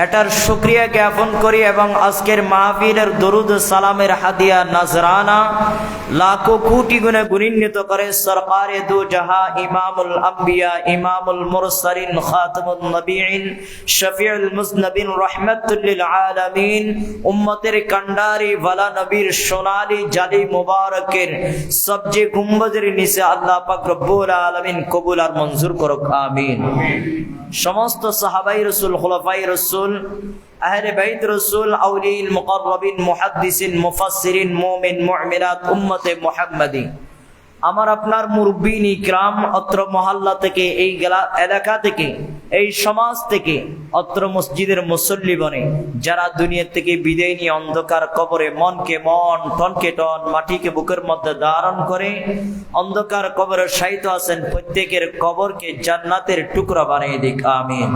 এটার শুকরিয়া জ্ঞাপন করি এবং আজকের মাহফিলের দরুদ সালামের হাদিয়া নাজরানা লাখো কোটি গুণে গুণান্বিত করে সরকারে দু জাহা ইমামুল আম্বিয়া ইমামুল মুরসালিন খাতামুন নবিয়িন শফিউল মুজনবিন রাহমাতুল লিল আলামিন উম্মতের কান্ডারি ওয়ালা নবীর সোনালী জালি মুবারকের সবজে গুম্বজের নিচে আল্লাহ পাক রব্বুল আলামিন কবুল আর মঞ্জুর করুক আমিন। সমস্ত সাহাবাই রাসূল খুলাফায়ে রাসূল আহলে বাইত রাসূল আউলিয়াল মুকাররাবিন মুহাদ্দিসিন মুফাসসিরিন মুমিন মুমিনাত উম্মতে মুহাম্মাদি আমার আপনার মুরব্বিন ইকরাম অত্র মহল্লা থেকে এই এলাকা থেকে এই সমাজ থেকে অত্র মসজিদের মুসল্লি বনে যারা দুনিয়া থেকে বিদায় নিয়ে অন্ধকার কবরে মনকে মন টনকে টন মাটিকে বুকের মধ্যে ধারণ করে অন্ধকার কবরে শায়িত আছেন প্রত্যেকের কবরকে জান্নাতের টুকরা বানিয়ে দিক আমিন।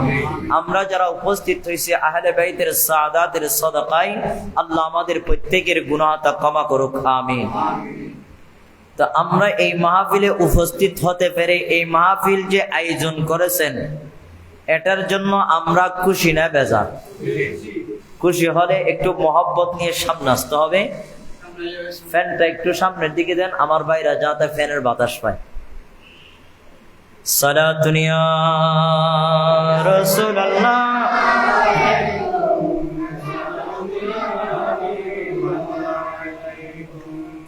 আমরা যারা উপস্থিত হয়েছি আহলে বাইতের সাদাতের সদকায় আল্লাহ আমাদের প্রত্যেকের গুনাহটা ক্ষমা করুক আমিন। তো আমরা এই মাহফিলে উপস্থিত হতে পেরে এই মাহফিল যে আয়োজন করেছেন এটার জন্য আমরা খুশি না বেজার? খুশি হলে একটু মহব্বত নিয়ে সামনে আসতে হবে। ফ্যানটা একটু সামনের দিকে দেন আমার ভাইরা যাতে ফ্যানের বাতাস পায়। সালাতুন ইয়া রাসূলুল্লাহ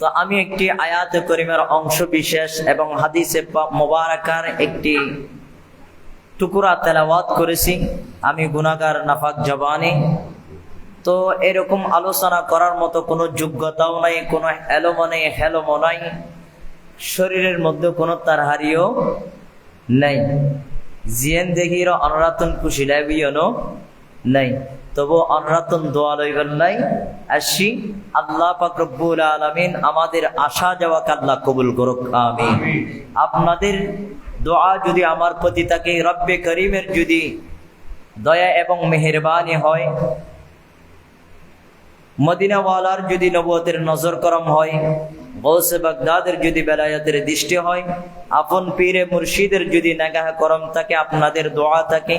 তো আমি একটি আয়াত করিমের অংশ বিশেষ এবং হাদিসে মুবারাকার একটি টুকরা তেলাওয়াত করেছি। আমি গুনাহগার নাফাক জবানে তো এরকম আলোচনা করার মতো কোনো যোগ্যতাও নাই, কোনো এলোমো নেই হেলোমো নাই, শরীরের মধ্যে কোনো তারহারিও নাই, জিয়েন দেখির অনরাতন খুশি লাইবিয়নো নাই, তবু অনরাতন দোয়া লইবেন নাই। আসি আল্লাহ পাক রব্বুল আলামিন আমাদের আশা যাওয়াকে আল্লাহ কবুল করুক আমিন। আপনাদের দোয়া যদি আমার প্রতি থাকে, রব্বে করিমের যদি দয়া এবং মেহেরবানি হয়, মদিনাওয়ালার যদি নবুয়তের নজর করম হয়, গৌসে বাগদাদের যদি বেলায়েতের দৃষ্টি হয়, আপন পীরে মুর্শিদের যদি নাগাহ করম থাকে, আপনাদের দোয়া থাকে,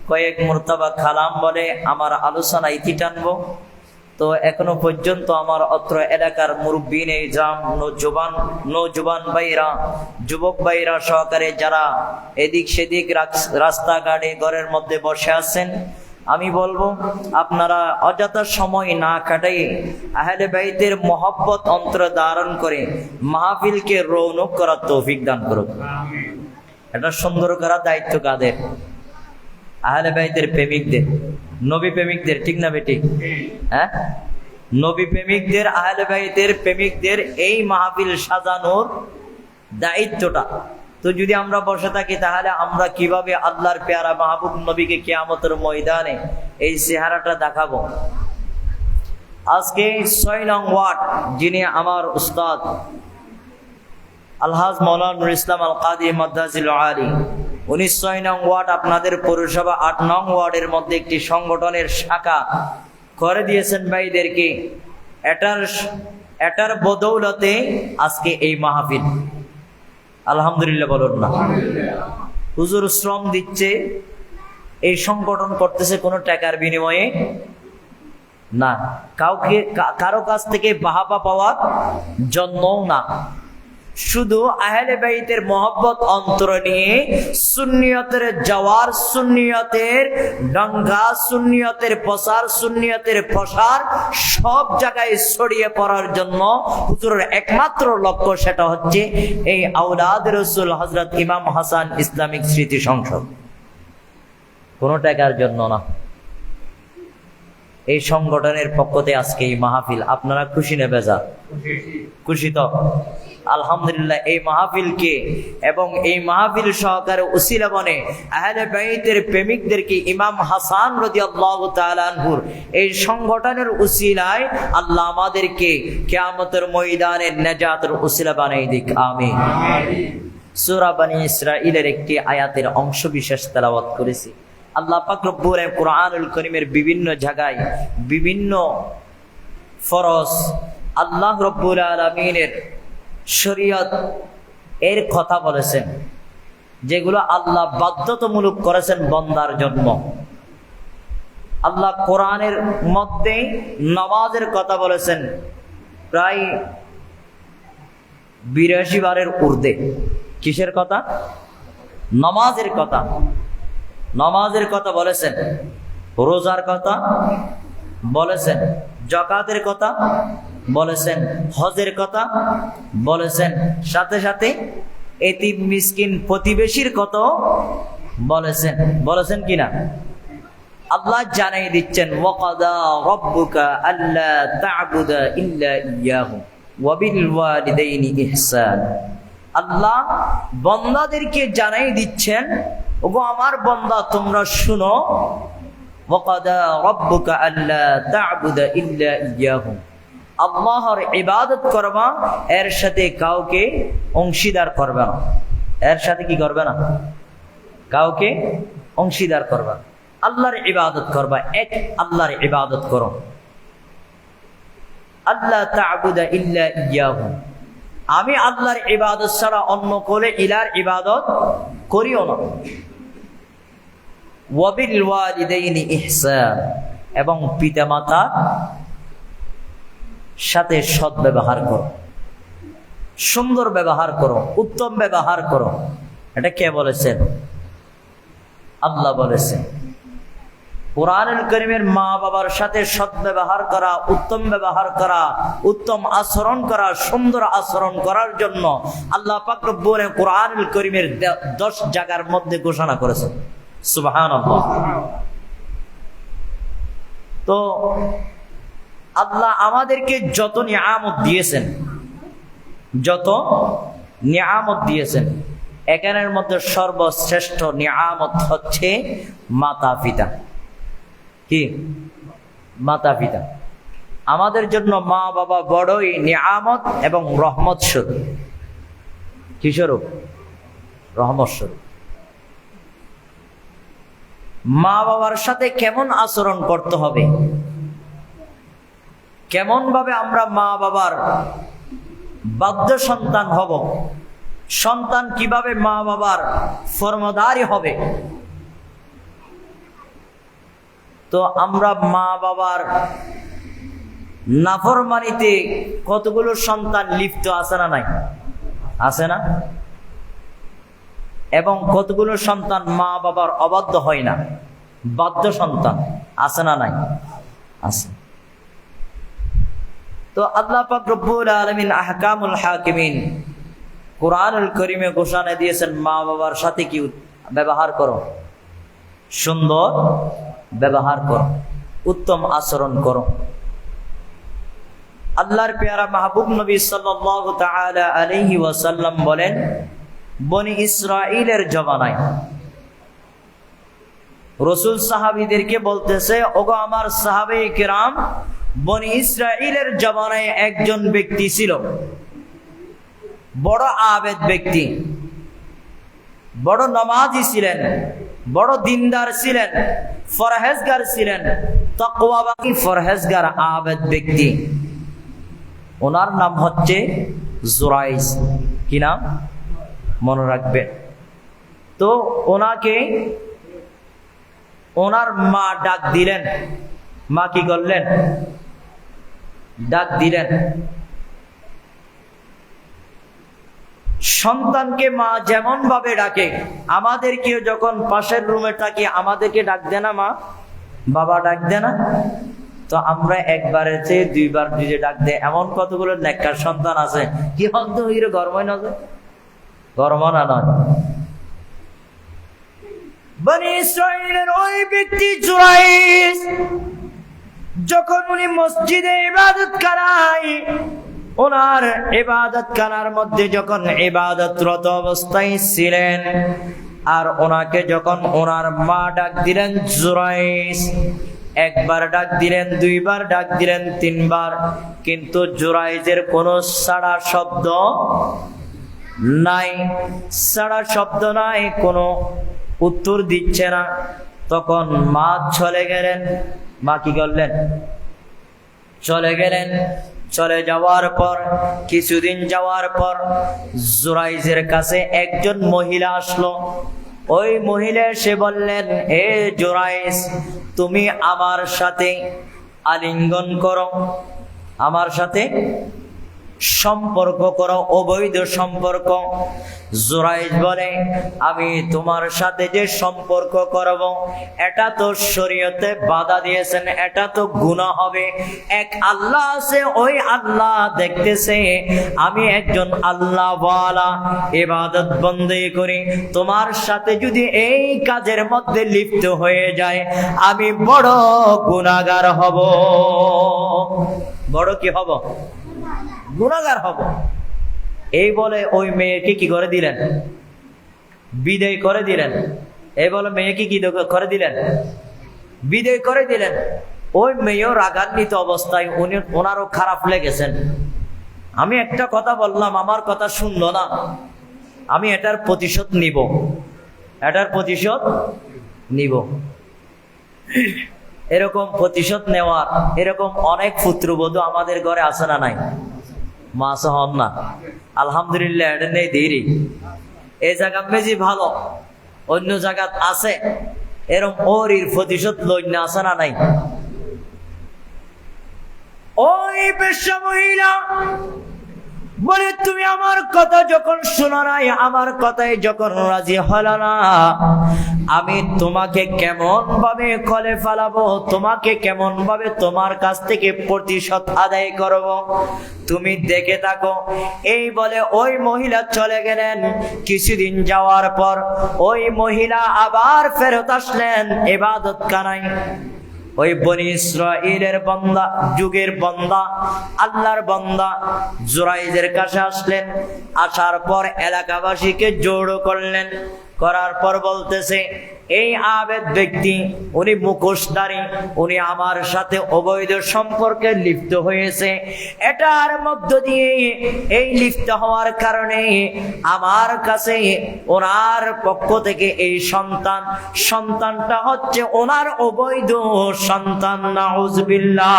কয়েক মুরতাবা খালাম বলে আমার আলোচনা ইতি টানবো। তো এখনো পর্যন্ত আমার অত্র এলাকার মুরব্বিন জাম নৌজবান ভাইরা যুবক ভাইরা সহকারে যারা এদিক সেদিক রাস্তাঘাটে ঘরের মধ্যে বসে আছেন, আমি বলবো আপনারা অযথা সময় না কাটাই আহলে বাইতের মহব্বত অন্তর ধারণ করে মাহফিলকে রৌনক করার তৌফিক দান করুক। এটা সুন্দর করার দায়িত্ব কাদের? আহলে বাইতের প্রেমিকদের, নবী প্রেমিকদের, ঠিক না বেঠিক? হ্যাঁ, নবী প্রেমিকদের আহলে বাইতের প্রেমিকদের এই মাহফিল সাজানোর দায়িত্বটা। তো যদি আমরা বসে থাকি তাহলে আমরা কিভাবে আল্লাহর পেয়ারা মাহবুব নবীকে কিয়ামতের ময়দানে এই চেহারাটা দেখাবো? আজকে ৬ নং ওয়ার্ড যিনি আমার উস্তাদ আলহাজ মাওলানা নুরুল ইসলাম আল কাদি মাদ্দাজিল আলী, ৬ নং ওয়ার্ড আপনাদের পৌরসভা ৮ নং ওয়ার্ডের মধ্যে একটি সংগঠনের শাখা করে দিয়েছেন ভাইদেরকে। এটার বদৌলতে আজকে এই মাহফিল। আলহামদুলিল্লাহ বলুন না? হুজুর শ্রম দিচ্ছে, এই সংগঠন করতেছে কোনো টাকার বিনিময়ে না, কারো কাছ থেকে বাহাবা পাওয়ার জন্যও না, শুধু আহলে বাইতের মহব্বত অন্তর নিয়ে সুন্নিয়তের জওয়ার, সুন্নিয়তের ডাঙ্গা, সুন্নিয়তের প্রসার, সুন্নিয়তের প্রসার সব জায়গায় ছড়িয়ে পড়ার জন্য হুজুরের একমাত্র লক্ষ্য, সেটা হচ্ছে এই আওলাদ রাসূল হযরত ইমাম হাসান ইসলামিক স্মৃতি সংসদ। কোনো টাকার জন্য না। এই সংগঠনের পক্ষতে আজকে এই মাহফিল। আপনারা খুশি না বেজার? খুশি তো? আলহামদুলিল্লাহ। এই মাহফিলকে এবং এই মাহফিল সহকারে উসিলা বনে আহলে বাইতের প্রেমিকদেরকে ইমাম হাসান রাদিয়াল্লাহু তাআলা আনহুর এই সংগঠনের উসিলায় আল্লাহ আমাদেরকে কিয়ামতের ময়দানে নাজাতের উসিলা বানাই দিক আমিন। সূরা বনী ইসরাঈলের একটি আয়াতের অংশ বিশেষ তেলাওয়াত করেছি। আল্লাহ পাক রব্বুল আলামিন কুরআনুল কারীমের বিভিন্ন জায়গায় বিভিন্ন ফরজ আল্লাহ রব্বুল আলামিনের শরীয়ত এর কথা বলেছেন, যেগুলো আল্লাহ বাধ্যতামূলক করেছেন বান্দার জন্য। আল্লাহ কোরআনের মধ্যে নামাজের কথা বলেছেন প্রায় 82 বারের ঊর্ধ্বে। কিসের কথা? নামাজের কথা। নামাজের কথা বলেছেন, রোজার কথা বলেছেন, যাকাতের কথা বলেছেন, হজের কথা বলেছেন, সাথে সাথে এতিম মিসকিন প্রতিবেশীর কথা বলেছেন। বলেছেন কিনা? আল্লাহ জানাই দিচ্ছেন, ওয়াকাদা রাব্বুকা আল্লা তা'বুদা ইল্লা ইয়াহু ওয়া বিল ওয়ালিদাইনি ইহসান। আল্লাহ বান্দাদেরকে জানাই দিচ্ছেন, ওগো আমার বান্দা তোমরা শুনো, ওয়াকাদা রাব্বুকা আল্লা তা'বুদা ইল্লা ইয়াহু, আল্লাহর ইবাদত করবা, এর সাথে কাউকে অংশীদার করবে না। এর সাথে কি করবে না? কাউকে অংশীদার করবা। আল্লাহর ইবাদত করবা, এক আল্লাহর ইবাদত করো। আল্লাহ তা'বুদা ইল্লা ইয়াহু, আমি আল্লাহর ইবাদত ছাড়া অন্য কোলে ইলার ইবাদত করিও না। ওয়া বিল ওয়ালিদাইনি ইহসান, এবং পিতামাতার সাথে সৎ ব্যবহার করো, সুন্দর ব্যবহার করো, উত্তম ব্যবহার করো। এটা কে বলেছেন? আল্লাহ বলেছেন। কোরআনুল কারীমের মা বাবার সাথে সৎ ব্যবহার করা, উত্তম ব্যবহার করা, উত্তম আচরণ করা, সুন্দর আচরণ করার জন্য আল্লাহ পাক রব্বুল আলামিন কোরআনুল কারীমের 10 জায়গার মধ্যে ঘোষণা করেছেন। সুবহানাল্লাহ। তো আল্লাহ আমাদেরকে যত নিয়ামত দিয়েছেন, যত নিয়ামত দিয়েছেন, এখানের মধ্যে সর্বশ্রেষ্ঠ নিয়ামত হচ্ছে মাতা পিতা। কি? মাতা পিতা। আমাদের জন্য মা বাবা বড়ই নিয়ামত এবং রহমত স্বরূপ। কি স্বরূপ? রহমত স্বরূপ। মা বাবার সাথে কেমন আচরণ করতে হবে, কেমন ভাবে আমরা মা বাবার বাধ্য সন্তান হব, সন্তান কিভাবে মা বাবার ফরমাদারি হবে, তো আমরা মা বাবার নাফরমানিতে কতগুলো সন্তান লিপ্ত আছে না নাই? আছে না? এবং কতগুলো সন্তান মা বাবার অবাধ্য হয় না, বাধ্য সন্তান আছে না নাই? আছে। তো আল্লাহ পাক রব্বুল আলামিন আহকামুল হাকিমিন কোরআনুল কারীমে ঘোষণা দিয়েছেন, মা বাবার সাথে কি ব্যবহার করো? সুন্দর ব্যবহার করো, উত্তম আচরণ করো। আল্লাহর পেয়ারা মাহবুব নবী সাল্লাল্লাহু তাআলা আলাইহি ওয়াসাল্লাম বলেন, বনি ইসরাইলের জমানায় রাসূল সাহাবীদেরকে বলতেছে, ওগো আমার সাহাবায়ে কিরাম, বনি ইসরাইলের জমানায় একজন ব্যক্তি ছিল, বড় আবেদ ব্যক্তি, বড় নামাজি ছিলেন, বড় দিনদার ছিলেন, ফরহেজগার ছিলেন, তাকওয়াবাদী ফরহেজগার আবেদ ব্যক্তি। ওনার নাম হচ্ছে জুরাইজ। কি নাম? মনে রাখবেন। তো ওনাকে ওনার মা ডাক দিলেন। মা কি করলেন? ডাক দিলেন। সন্তানকে মা যেমন ভাবে ডাকে, আমাদেরকেও যখন পাশের রুমে থাকি আমাদেরকে ডাক দেয় না মা? বাবা ডাক দেয় না? তো আমরা একবারের চেয়ে দুইবার নিজে ডাক দেয়। এমন কতগুলো নেককার সন্তান আছে, কি হন্ত হইরে গরমই না যায়, গরম না নয়। বনি ইসরাইলের ওই ব্যক্তি জুরাইজ যখন উনি মসজিদে ইবাদত করায়, ওনার ইবাদত খানার মধ্যে যখন ইবাদতরত অবস্থায় ছিলেন, আর ওনাকে যখন ওনার মা ডাক দিলেন জুরাইজ, একবার ডাক দিলেন, দুইবার ডাক দিলেন, তিনবার, কিন্তু জুরাইজের কোনো সাড়া শব্দ নাই, সাড়া শব্দ নাই, কোনো উত্তর দিচ্ছে না। তখন মা চলে গেলেন। মা কি করলেন? চলে গেলেন। চলে যাওয়ার পর কিছুদিন যাওয়ার পর জুরাইজের কাছে একজন মহিলা আসলো। ওই মহিলা সে বললেন, হে জুরাইস, তুমি আমার সাথে আলিঙ্গন করো, আমার সাথে সম্পর্ক করো, অবৈধ সম্পর্ক। জুরাইজ বলে, আমি তোমার সাথে যে সম্পর্ক করব এটা তো শরীয়তে বাধা দিয়েছেন, এটা তো গুনাহ হবে। এক আল্লাহ আছে, ওই আল্লাহ দেখতেছে আমি একজন আল্লাহওয়ালা, ইবাদত বন্দেগী করি, তোমার সাথে যদি এই কাজের মধ্যে লিপ্ত হয়ে যায় আমি বড় গুনাহগার হব। বড় কি হব? গুনাহগার হব। এই বলে ওই মেয়েকে কি করে দিলেন? বিদায় করে দিলেন। এই বলে মেয়েকে কি করে দিলেন? বিদায় করে দিলেন। ওই মেয়েও রাগান্বিত অবস্থায়, ওনারও খারাপ লেগেছেন। আমি একটা কথা বললাম, আমার কথা শুনলো না, আমি এটার প্রতিশোধ নিব, এটার প্রতিশোধ নিব। এরকম প্রতিশোধ নেওয়ার এরকম অনেক পুত্রবধূ আমাদের ঘরে আছে না নাই? মাস হন না, আলহামদুলিল্লাহ, এটা নেই দেরি। এই জায়গা বেশি ভালো, অন্য জায়গা আছে এরকম ওরির প্রতিশোধ লইনা আছে না নাই? ওই বেশ্যা মহিলা বলে, তুমি আমার কথা যখন শোনো নাই, আমার কথায় যখন রাজি হলো না, আমি তোমাকে কেমন ভাবে কলে ফেলাবো, তোমাকে কেমন ভাবে তোমার কাছ থেকে প্রতিশোধ আদায় করব, তুমি দেখে থাকো। এই বলে ওই মহিলা চলে গেলেন। কিছুদিন যাওয়ার পর ওই মহিলা আবার ফেরত আসলেন ইবাদত খানায়। ওই বনি ইসরাইলের বান্দা, যুগের বান্দা, আল্লাহর বান্দা জুরাইজের কাছে আসলেন। আসার পর এলাকাবাসীকে জড়ো করলেন, করার পর বলতেছে, এই আবেদ ব্যক্তি, উনি মুখোশধারী, উনি আমার সাথে অবৈধ সম্পর্কে লিপ্ত হয়েছে। এটার মধ্য দিয়ে এই লিপ্ত হওয়ার কারণে আমার কাছে ওনার পক্ষ থেকে এই সন্তানটা হচ্ছে ওনার অবৈধ সন্তান। নাউজুবিল্লাহ,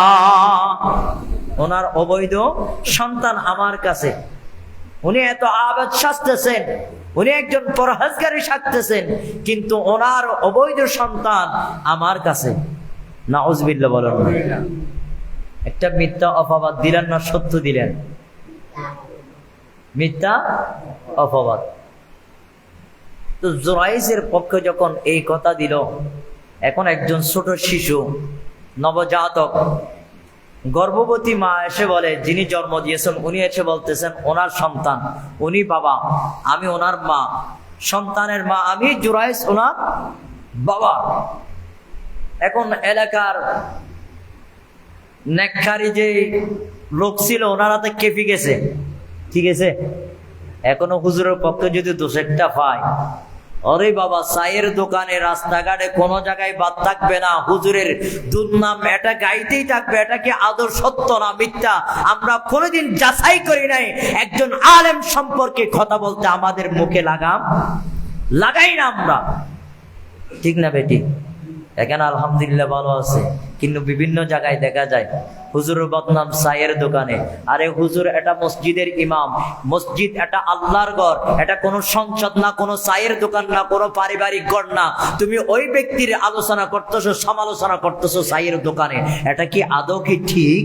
ওনার অবৈধ সন্তান আমার কাছে। উনি এত আবেদ সাজতেছেন, উনি একজন পরহেজগারী সাজতেছেন, কিন্তু ওনার অবৈধ সন্তান আমার কাছে। নাউজুবিল্লাহ বলেন। একটা মিথ্যা অপবাদ দিলেন না সত্য দিলেন? মিথ্যা অপবাদ। তো জুরাইজের পক্ষে যখন এই কথা দিল, এখন একজন ছোট শিশু, নবজাতক, গর্ভবতী মা এসে বলে, যিনি জন্ম দিয়েছেন উনি এসে বলতেছেন ওনার সন্তান, উনি বাবা, আমি ওনার মা, সন্তানের মা আমি, জুরাইজ ওনার বাবা। এখন এলাকার নেককারী যে লোক ছিল ওনারা তো কেঁপে গেছে, ঠিক আছে। এখনো হুজুরের পক্ষে যদি দোষেরটা পায়, অরে বাবা, চায়ের দোকানে, রাস্তাঘাটে কোনো জায়গায় বাদ থাকবে না, হুজুরের দুর্নাম এটা গাইতেই থাকবে। এটা কি আদর, সত্য না মিথ্যা আমরা কোনোদিন যাচাই করি নাই। একজন আলেম সম্পর্কে কথা বলতে আমাদের মুখে লাগাই না আমরা, ঠিক না বেটি? এখানে আলহামদুলিল্লাহ ভালো আছে, কিন্তু বিভিন্ন জায়গায় দেখা যায় হুজুরের বদনাম চায়ের দোকানে। আরে হুজুর এটা মসজিদের ইমাম, মসজিদ এটা আল্লাহর ঘর, এটা কোনো সংসদ না, কোনো চায়ের দোকান না, কোনো পারিবারিক ঘর না। তুমি ওই ব্যক্তির আলোচনা করতেছো, সমালোচনা করতেছো চায়ের দোকানে, এটা কি আদৌ কি ঠিক?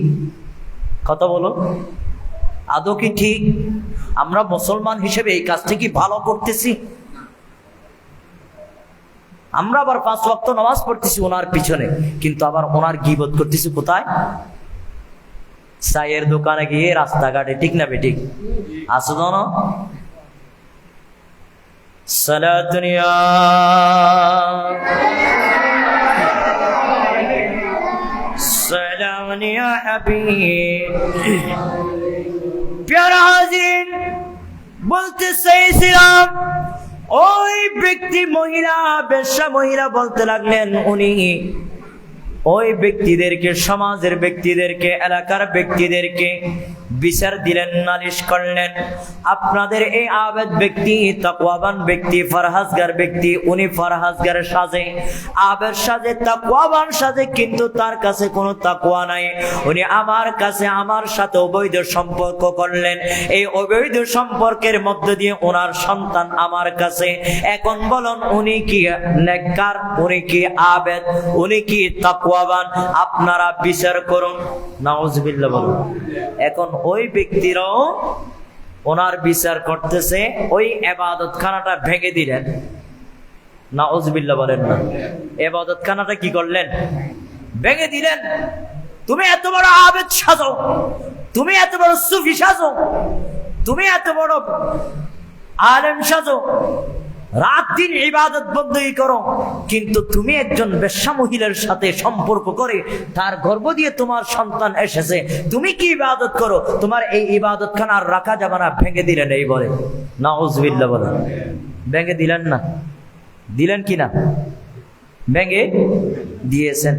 কথা বলো, আদৌ কি ঠিক? আমরা মুসলমান হিসেবে এই কাজটা কি ভালো করতেছি? আমরা আবার 5 ওয়াক্ত নামাজ পড়তেছি ওনার পিছনে, কিন্তু আবার ওনার গীবত করতেছি কোথায়? চায়ের দোকানে গিয়ে, রাস্তাঘাটে, ঠিক না বেঠিক? আসো না সালাতুনিয়া সালামুনিয়া হাবিব। প্যারা হাজির, বলতে চাইছিলাম ওই ব্যক্তি মহিলা, বেশ্যা মহিলা বলতে লাগলেন, উনি ওই ব্যক্তিদেরকে, সমাজের ব্যক্তিদেরকে, এলাকার ব্যক্তিদেরকে বিচার দিলেন, নালিশ করলেন। আপনাদের এই আবেদ ব্যক্তি, তাকওয়াবান ব্যক্তি, ফরহাজগার ব্যক্তি, উনি ফরহাজগার সাজে, আবেদ সাজে, তাকওয়াবান সাজে, কিন্তু তার কাছে কোনো তাকওয়া নাই। উনি আমার কাছে আমার সাথে অবৈধ সম্পর্ক করলেন। এই অবৈধ সম্পর্কের মধ্য দিয়ে ওনার সন্তান আমার কাছে। এখন বলুন, উনি কি নেককার, উনি কি আবেদ, উনি কি তাকওয়াবান? আপনারা বিচার করুন। নাউজুবিল্লাহ বলুন। এখন ওই ব্যক্তিরও ওনার বিচার করতেছে, ওই ইবাদতখানাটা ভেঙে দিলেন। নাউজুবিল্লাহ বলেন না। ইবাদতখানাটা কি করলেন? ভেঙে দিলেন। তুমি এত বড় আবেদ সাজো, তুমি এত বড় সুফি সাজো, তুমি এত বড় আলেম সাজো, রাত দিন ইবাদত বন্দী করো, কিন্তু তুমি একজন বেশ্যা মহিলার সাথে সম্পর্ক করে তার গর্ভ দিয়ে তোমার সন্তান এসেছে, তুমি কি ইবাদত করো? তোমার এই ইবাদত খানা আর রাখা যাবে না। ভেঙে দিলেন। এই বলে নাউজুবিল্লাহ বলেন। ভেঙে দিলেন না? দিলেন কি না? ভেঙে দিয়েছেন।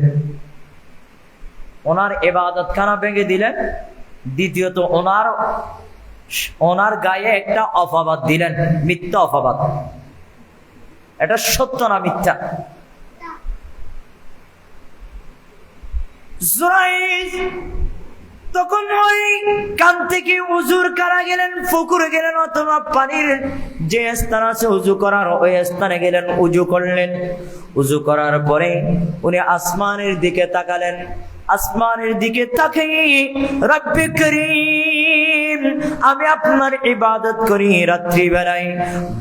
ওনার ইবাদত খানা ভেঙে দিলেন। দ্বিতীয়ত ওনার গায়ে একটা অপবাদ দিলেন, মিথ্যা অপবাদ। এটা সত্য না মিথ্যা? জুরাইজ তখন ওই কান থেকে উজুর কারা গেলেন, পুকুরে গেলেন, অথবা পানির যে স্থান আছে উজু করার, ওই স্থানে গেলেন, উজু করলেন। উজু করার পরে উনি আসমানের দিকে তাকালেন। আসমানের দিকে তাকিয়ে রব্বে করিম, আমি আপনার ইবাদত করি রাত্রিবেলায়,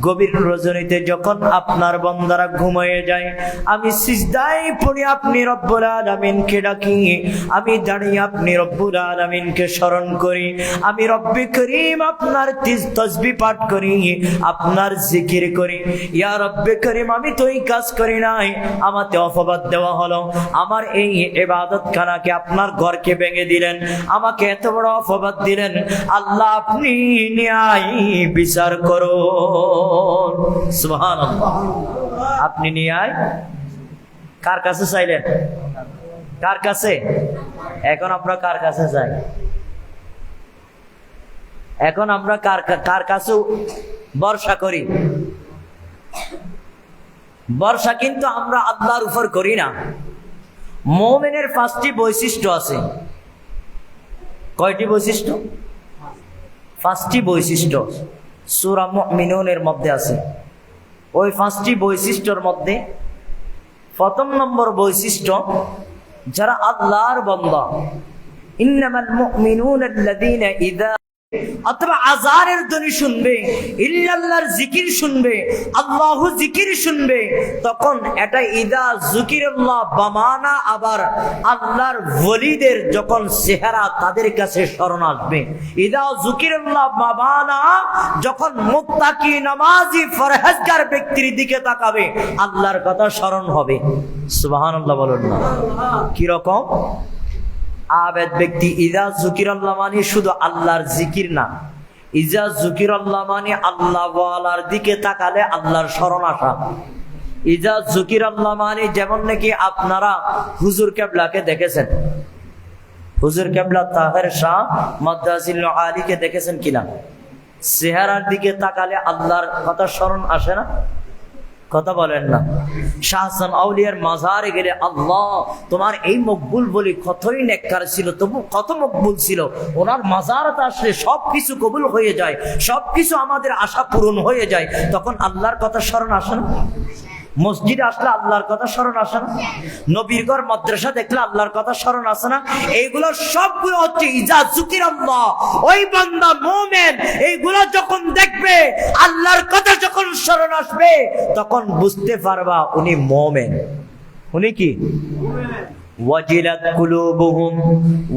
গভীর রজনীতে যখন আপনার বান্দারা ঘুমিয়ে যায়, আমি সিজদায় পড়ে আপনি রব্বুল আলামিনকে ডাকি, আমি দাঁড়িয়ে আপনি রব্বুল আলামিনকে স্মরণ করি, আমি রব্বে করিম আপনার তাসবিহ পাঠ করি, আপনার জিকির করি। ইয়া রব্বে করিম, আমি তো এই কাজ করি নাই, আমাকে অপবাদ দেওয়া হলো। আমার এই ইবাদত খানাকে, আপনার ঘরকে ভেঙে দিলেন, আমাকে এত বড় অপবাদ দিলেন। আল্লাহ, আপনি ন্যায় বিচার করুন। সুবহানাল্লাহ। আপনি ন্যায় কার কাছে চাইলেন? কার কাছে? এখন আমরা কার কাছে যাই? এখন আমরা কার কাছে ভরসা করি? ভরসা কিন্তু আমরা আল্লাহর উপর করি না। মুমিনের 5টি বৈশিষ্ট্য আছে। কয়টি বৈশিষ্ট্য? 5টি বৈশিষ্ট্য সূরা মুমিনুনের মধ্যে আছে। ওই 5টি বৈশিষ্ট্যর মধ্যে প্রথম নম্বর বৈশিষ্ট্য, যারা আল্লাহর বান্দা, ইন্নামাল মুমিনুনা আল্লাযীনা ইযা, অথবা আযানের ধ্বনি শুনবে, ইল্লাল্লাহর জিকির শুনবে, আল্লাহু জিকির শুনবে, তখন এটা ইদা যুকিরাল্লাহ বামানা, আবার আল্লাহর ওলিদের যখন চেহারা তাদের কাছে স্মরণ আসবে। ইদা যুকিরাল্লাহ বামানা, যখন মুত্তাকি, নামাজি, ফরহেজগার ব্যক্তির দিকে তাকাবে, আল্লাহর কথা স্মরণ হবে। সুবহানাল্লাহ বলুন না। কি রকম? আবেদ ব্যক্তি, ইজা যুকিরাল্লাহ মানে শুধু আল্লাহর জিকির না, ইজা যুকিরাল্লাহ মানে আল্লাহ ওয়ালার দিকে তাকালে আল্লাহর স্মরণ আসা। ইজা যুকিরাল্লাহ মানে যেমন নাকি আপনারা হুজুর কেবলাকে দেখেছেন, হুজুর কেবলা তাহের শাহ মাদ্দাজিল আলীকে দেখেছেন কিনা? চেহারার দিকে তাকালে আল্লাহর কথা স্মরণ আসে না? কথা বলেন না। শাহজান আউলিয়ার মাজারে গেলে, আল্লাহ তোমার এই মকবুল বলি কতই নেককার ছিল, তবু কত মকবুল ছিল, ওনার মাজারতে আসলে সবকিছু কবুল হয়ে যায়, সবকিছু আমাদের আশা পূরণ হয়ে যায়, তখন আল্লাহর কথা স্মরণ আসে না? মসজিদে আসলে আল্লাহর কথা স্মরণ আসে না? নবীর ঘর মাদ্রাসা দেখলে আল্লাহর কথা স্মরণ আসে না? এইগুলো সবগুলো হচ্ছে ইজা যুকিরাল্লাহ। ওই বান্দা মুমিন এইগুলো যখন দেখবে, আল্লাহর কথা যখন স্মরণ আসবে, তখন বুঝতে পারবা উনি মুমিন। উনি কি? ওয়াজিলাত কুলুবুহুম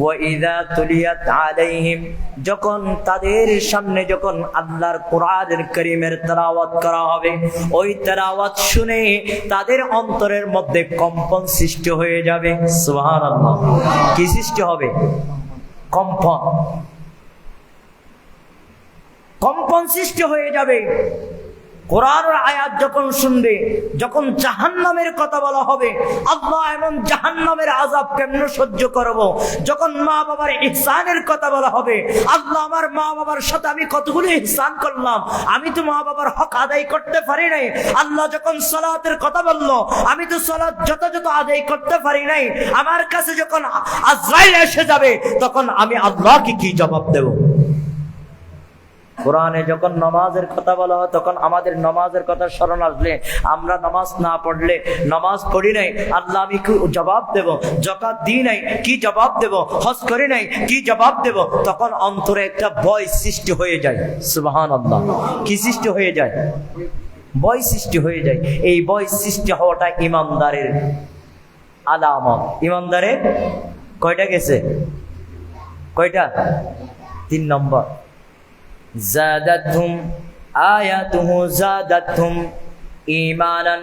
ওয়া ইযা তুলিয়াত আলাইহিম, যখন তাদের সামনে যখন আল্লাহর কোরআনুল কারীমের তেলাওয়াত করা হবে, ওই তেলাওয়াত শুনে তাদের অন্তরের মধ্যে কম্পন সৃষ্টি হয়ে যাবে। সুবহানাল্লাহ। কি সৃষ্টি হবে? কম্পন। কম্পন সৃষ্টি হয়ে যাবে। কোরআনের আয়াত যখন শুনবে, যখন জাহান্নামের কথা বলা হবে, আল্লাহ এমন জাহান্নামের আযাব কেমনে সহ্য করব, যখন মা বাবার ইহসানের কথা বলা হবে, আল্লাহ আমার মা বাবার সাথে আমি কতগুলো ইহসান করলাম, আমি তো মা বাবার হক আদায় করতে পারি নাই। আল্লাহ যখন সালাতের কথা বললো, আমি তো সালাত যথাযথ আদায় করতে পারি নাই। আমার কাছে যখন আজরাইল এসে যাবে, তখন আমি আল্লাহকে কি জবাব দেব? কোরআনে যখন নামাজের কথা বলা হয়, তখন আমাদের নামাজের কথা স্মরণ আসলে, আমরা নামাজ না পড়লে, নামাজ পড়ি নাই, আল্লাহ আমি কি জবাব দেব? যাকাত দিই নাই, কি জবাব দেব? হজ করি নাই, কি জবাব দেব? তখন অন্তরে একটা ভয় সৃষ্টি হয়ে যায়। সুবহানাল্লাহ। কি সৃষ্টি হয়ে যায়? ভয় সৃষ্টি হয়ে যায়। এই ভয় সৃষ্টি হওয়াটা ইমানদারের আলামত। ইমানদারের কয়টা গেছে? কয়টা? 3 নম্বর। জাদাতহুম আয়াতুহু জাদাতহুম ঈমানান।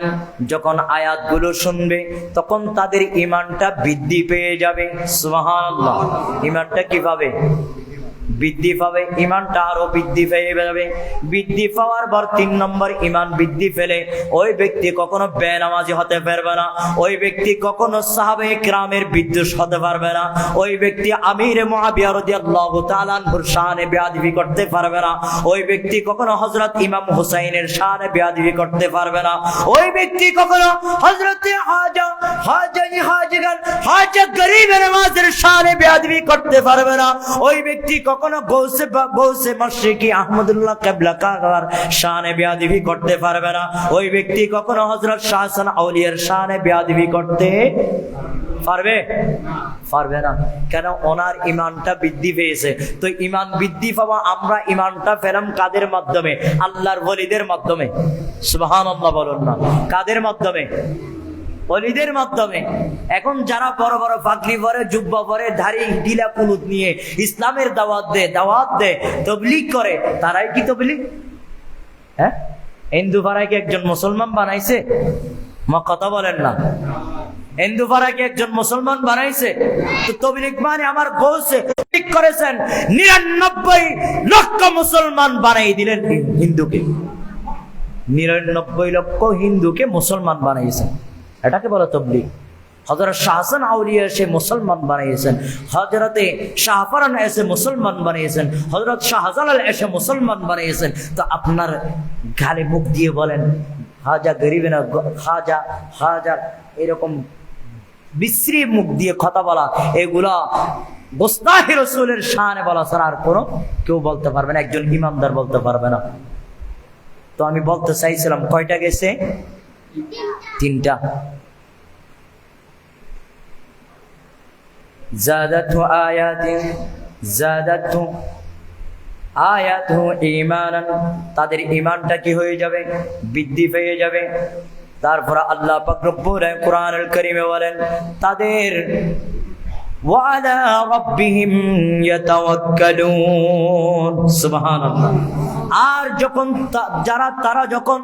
যখন আয়াতগুলো শুনবে, তখন তাদের ঈমানটা বৃদ্ধি পেয়ে যাবে। সুবহানাল্লাহ। ঈমানটা কিভাবে বৃদ্ধি পাবে? ঈমানটা আরো বৃদ্ধি পেয়ে যাবে। বৃদ্ধি পাওয়ার পর 3 নম্বর, ঈমান বৃদ্ধি পেলে ওই ব্যক্তি কখনো বেনামাজি হতে পারবে না, ওই ব্যক্তি কখনো সাহাবায়ে কিরামের বিদ্বেষ হতে পারবে না, ওই ব্যক্তি আমির মুআবিয়া রাদিয়াল্লাহু তাআলা আনহুর শানে বেয়াদবি করতে পারবে না, ওই ব্যক্তি কখনো হযরত ইমাম হুসাইনের শানে বেয়াদবি করতে পারবে না, ওই ব্যক্তি কখনো হযরত হাজা গরীবের নামাজের শানে বেয়াদবি করতে পারবে না, ওই ব্যক্তি কখনো গৌসে মাশরিকি আহমদুল্লাহ কিবলা কাগার শানে বেয়াদবি করতে পারবে না, ওই ব্যক্তি কখনো হযরত শাহ হাসান আউলিয়ার শানে বেয়াদবি করতে পারবে না। কেন? ওনার ঈমানটা বৃদ্ধি পেয়েছে। তো ঈমান বৃদ্ধি পাওয়া, আমরা ঈমানটা পেলাম কাদের মাধ্যমে? আল্লাহর ওলিদের মাধ্যমে। সুবহানাল্লাহ বলুন না। কাদের মাধ্যমে? ওলিদের মাধ্যমে। এখন যারা বড় বড় পাগড়ি পরে, জুব্বা পরে, দাড়ি ঢিলা কুলুত নিয়ে ইসলামের দাওয়াত দেয়, তাবলীগ করে, তারাই কি তাবলীগ? হ্যাঁ, হিন্দু পাড়ায় কি একজন মুসলমান বানাইছে? কথা বলেন না। হিন্দু পাড়ায় কি একজন মুসলমান বানাইছে? তো তাবলীগ মানে আমার গৌসে ঠিক করেছেন 99 লক্ষ মুসলমান বানাই দিলেন হিন্দুকে। 99 লক্ষ হিন্দুকে মুসলমান বানাইছেন, এটাকে বলে তাবলীগ। হযরত শাহ হাসান আউলিয়া এসে মুসলমান বানিয়েছেন, হযরতে শাহফরান এসে মুসলমান বানিয়েছেন, হযরত শাহজালাল এসে মুসলমান বানিয়েছেন। তো আপনার গালে মুখ দিয়ে বলেন হাজা গরিবে না, হাজা এরকম বিশ্রী মুখ দিয়ে কথা বলা, এগুলা গোস্তাহি রাসূলের শানে বলা ছাড়া আর কোনো কেউ বলতে পারবে না, একজন ইমানদার বলতে পারবে না। তো আমি বলতে চাইছিলাম, কয়টা গেছে? 3টা। আয়াতুহু ঈমানান। তাদের ঈমানটা কি হয়ে যাবে? বৃদ্ধি পেয়ে যাবে। তারপর আল্লাহ পাক রব্বুল আলামিন কোরআনুল কারীমে বলেন, তাদের ওয়ালা রাব্বিহিম ইয়াতাওয়াক্কালুন। সুবহানাল্লাহ। আর যখন তারা যখন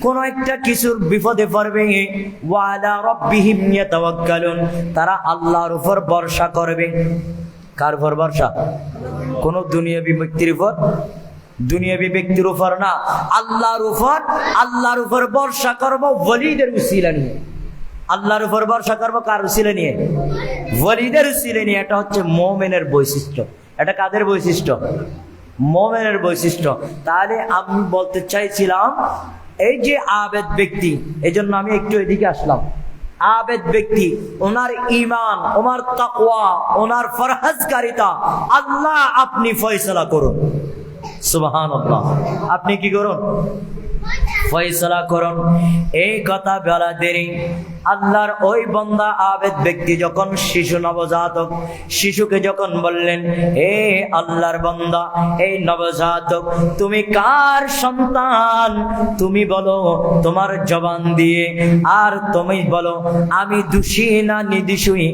কোন একটা কিছুর বিপদে পড়বে, ওয়ালা রাব্বিহিম ইয়াতাওয়াক্কালুন, তারা আল্লাহর উপর ভরসা করবে। কার উপর ভরসা? কোন দুনিয়াবী ব্যক্তির উপর? দুনিয়াবী ব্যক্তির উপর না, আল্লাহর উপর। আল্লাহর উপর ভরসা করব ওলিদের উসিলা নিয়ে। আল্লাহর উপর ভরসা করবো কার উসিলা নিয়ে? ওলিদের উসিলা নিয়ে। এটা হচ্ছে মুমিনের বৈশিষ্ট্য। এটা কাদের বৈশিষ্ট্য? মুমিনের বৈশিষ্ট্য। তাহলে আমি বলতে চাইছিলাম, এই যে আবেদ ব্যক্তি, এই জন্য আমি একটু এদিকে আসলাম। আবেদ ব্যক্তি, ওনার ঈমান, ওনার তাকওয়া, ওনার ফরহাজকারিতা, আল্লাহ আপনি ফয়সালা করুন। সুবহানাল্লাহ। আপনি কি করুন? ফয়সালা করুন। এই কথা বলা দেরি। আল্লাহর ওই বান্দা আবেদ ব্যক্তি যখন শিশু নবজাতক, শিশুকে যখন বললেন, হে আল্লাহর বান্দা, এই নবজাতক তুমি কার সন্তান? তুমি বলো তোমার জবান দিয়ে, আর তুমি বলো আমি দোষী না নির্দোষী,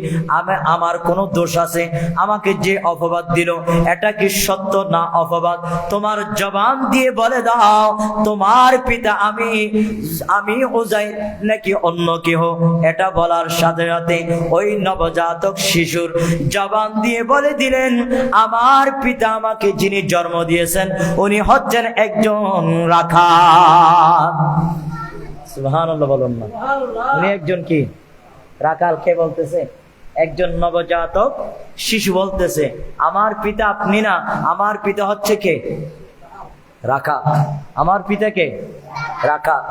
আমার কোনো দোষ আছে? আমাকে যে অপবাদ দিল, এটা কি সত্য না অপবাদ? তোমার জবান দিয়ে বলে দাও, তোমার পিতা আমি উজাইর নাকি অন্য কেহ? এটা বলার সাথে সাথে ওই নবজাতক শিশুর জবান দিয়ে বলে দিলেন, আমার পিতা আমাকে যিনি জন্ম দিয়েছেন উনি হচ্ছেন একজন রাখাল। সুবহানাল্লাহ বলুন না। উনি একজন কি রাখাল? কে বলতেছে? একজন নবজাতক শিশু বলতেছে, আমার পিতা আপনি না, আমার পিতা হচ্ছে কে? রাখাল। আমার পিতা কে? রাখাল।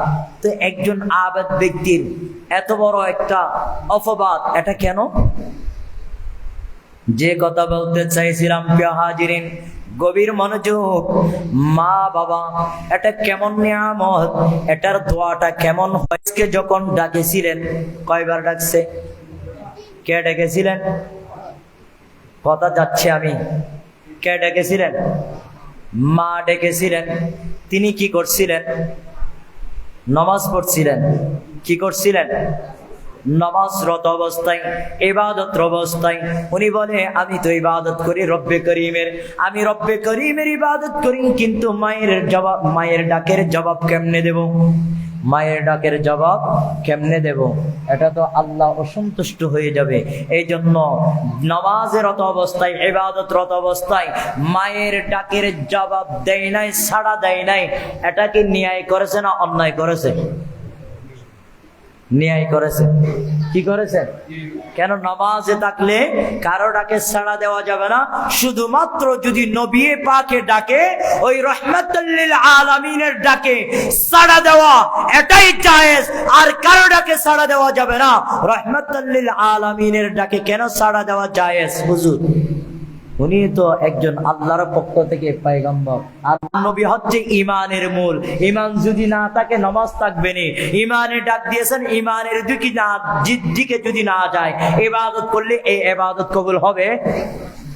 তো একজন আবেদ ব্যক্তির এত বড় একটা অপবাদ, এটা কেন? যে কথা বলতে চাইছিলাম প্রিয় হাজিরিন, গভীর মনোযোগ। মা বাবা এটা কেমন নিয়ামত, এটার দোয়াটা কেমন হয়েছে। যখন ডাকেছিলেন, কয়বার ডাকছে? কে ডেকেছিলেন? কথা যাচ্ছে আমি। কে ডেকেছিলেন? মা ডেকেছিলেন। তিনি কি করছিলেন? নামাজ পড়ছিলেন। কি করছিলেন? নামাজরত অবস্থায়, ইবাদত অবস্থায় উনি বলে, আমি তো ইবাদত করি রব্বে করিমের, আমি রব্বে করিমের ইবাদত করি, কিন্তু মায়ের ডাকের জবাব কেমনে দেব? মায়ের ডাকের জবাব কেমনে দেব? এটা তো আল্লাহ অসন্তুষ্ট হয়ে যাবে। এই জন্য নামাজেরত অবস্থায়, ইবাদতরত অবস্থায় মায়ের ডাকের জবাব দেয় নাই, সাড়া দেয় নাই। এটা কি ন্যায় করেছে না অন্যায় করেছে? ন্যায় করেছে। কি করেছে? কেন? নামাজে থাকলে কারো ডাকে সাড়া দেওয়া যাবে না, শুধুমাত্র যদি নবী পাকে ডাকে, ওই রাহমাতুল লিল আলামিনের ডাকে সাড়া দেওয়া এটাই জায়েজ। আর কারো ডাকে সাড়া দেওয়া যাবে না। রাহমাতুল লিল আলামিনের ডাকে কেন সাড়া দেওয়া জায়েজ? হুজুর উনি তো একজন আল্লাহর পক্ষ থেকে পয়গম্বর, আর নবী হচ্ছে ইমানের মূল। ইমান যদি না থাকে নামাজ থাকবে না। ইমানে ডাক দিয়েছেন, ইমানের দিকে যদি না যায়, ইবাদত করলে এই ইবাদত কবুল হবে?